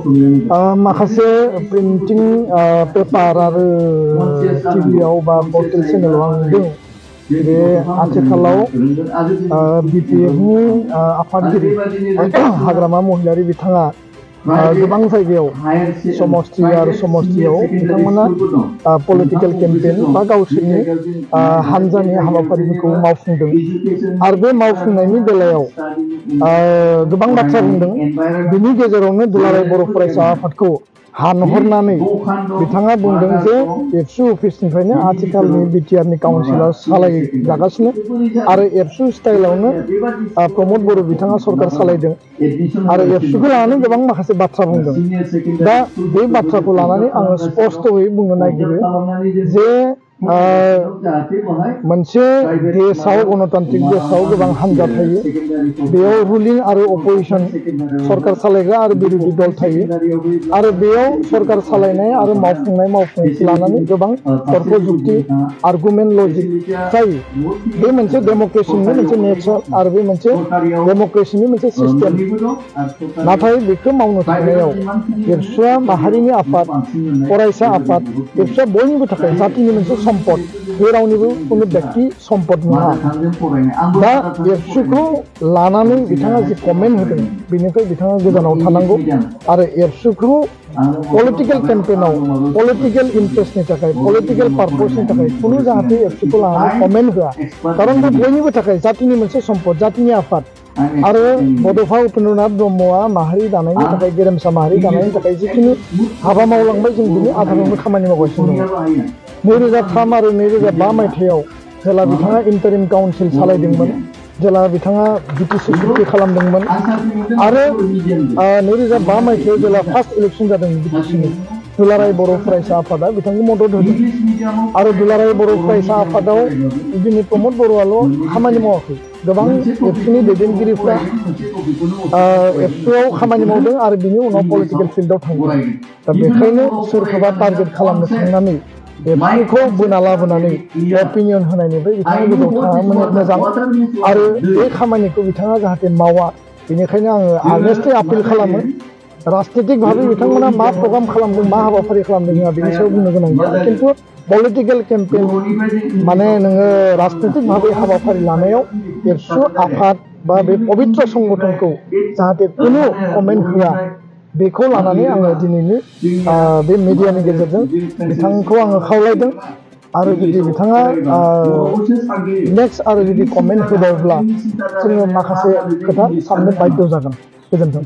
माखासे printing paper आरो टिभिआव बा पर्टेल चेनेलाव आं नुदों बे आथिखालाव बिपिएफनि आफादगिरि हाग्रामा महिलारि बिथाङा गोबां जायगायाव समस्ति आरो समस्तियाव बिथांमोना पलिटिकल केम्पेन बा गावसोरनि हानजानि हाबाफारिफोरखौ मावफुंदों आरो बे मावफुंनायनि बेलायाव गोबां बाथ्रा बुंदों। बिनि गेजेरावनो दुलाराय बर' फरायसा आफादखौ हानहरनानै बिथाङा बुंदों जे एबसु अफिसनिफ्रायनो आथिखालनि बिटिआरनि काउन्सिला सालायजागासिनो आरो एबसु स्टाइलावनो प्रमद बर' बिथाङा सरकार सालायदों आरो एबसुखौ लानानै गोबां माखासे बाथ्रा बुंदों। दा बे बाथ्राखौ लानानै आङो स्पष्टयै बुंनो नागिरो जे मोनसे देशआव गणतान्त्रिक देशआव गोबां हान्जा थायो, बेयाव रुलिं आरो अपोजिशन सरकार सालायग्रा आरो बिरोधी दल थायो आरो बेयाव सरकार सालायनाय आरो मावफुंनायखौ लानानै गोबां तर्क जुक्ति आर्गुमेन्ट लजिक जायो। बे मोनसे डेम'क्रेसिनि मोनसे नेचार आरो बे मोनसे डेम'क्रेसिनि मोनसे सिस्टेम। नाथाय बेखौ मावनो थांनायाव एबसुआ माहारिनि आफाद, फरायसा आफाद, एबसुआ बयनिबो थाखाय जातिनि मोनसे सम्पद, बे रावनिबो कुनु व्यक्ति सम्पद नङा। दा एबसुखौ लानानै बिथाङा जि कमेन्ट होदों बेनिफ्राय बिथाङा गोजानाव थानांगौ आरो एबसुखौ पलिटिकल केम्पेनाव पलिटिकल इन्ट्रेस्टनि थाखाय पलिटिकल पार्पसनि थाखाय कुनु जाहाथे एबसुखौ लानानै कमेन्ट होआ, खारन बे बयनिबो थाखाय जातिनि मोनसे सम्पद, जातिनि आफाद। आरो बड'फा उपेन्द्रनाथ ब्रह्मआ माहारि दानायनि थाखाय गेरेमसा माहारि दानायनि थाखाय जिखिनि हाबा मावलांबाय जों बिनि आधारावनो खामानि मावगासिनो दं। 2003 आरो 2005 मायथाइयाव जेला बिथाङा इन्टारिम काउन्सिल सालायदोंमोन, जेला बिथाङा बिटिसि सुक्ति खालामदोंमोन आरो 2005 मायथाइयाव जेला फार्स्ट इलेक्सन जादोंमोन बिटिसिनि, दुलाराय बर' फरायसा आफादा बिथांखौ मदद होदों आरो दुलाराय बर' फरायसा आफादाव दिनै प्रमद बर'आल' खामानि मावाखै, गोबां एबसुनि दैदेनगिरिफ्रा एबसुआव खामानि मावदों आरो बिनि उनाव पलिटिकेल फिल्डआव थांदों। दा बेखायनो सोरखौबा टारगेट खालामनो थांनानै एबसुखौ बोना लाबोनानै अपिनियन होनायनिफ्राय बिथाङा गोजौआव थाङा मोजां आरो बे खामानिखौ बिथाङा जाहाथे मावा, बेनिखायनो आङो आर्नेस्टलि आपिल खालामो। राजनितिक भाबै बिथांमोना मा प्रग्राम खालामदों, मा हाबाफारि खालामदों जोंहा बेनि सायाव बुंनो गोनां गैया, खिन्थु पलिटिकेल केम्पेन माने नोङो राजनितिक भाबै हाबाफारि लानायाव एबसु आफाद बा बे पबित्र संगठनखौ जाहाथे कुनु कमेन्ट होआ, बेखौ लानानै आङो दिनैनि बे मिडियानि गेजेरजों बिथांखौ आङो खावलायदों। आरो जुदि बिथाङा नेक्स्ट आरो जुदि कमेन्ट होबावब्ला जोङो माखासे खोथा साननो बाध्य जागोन। गोजोन्थों।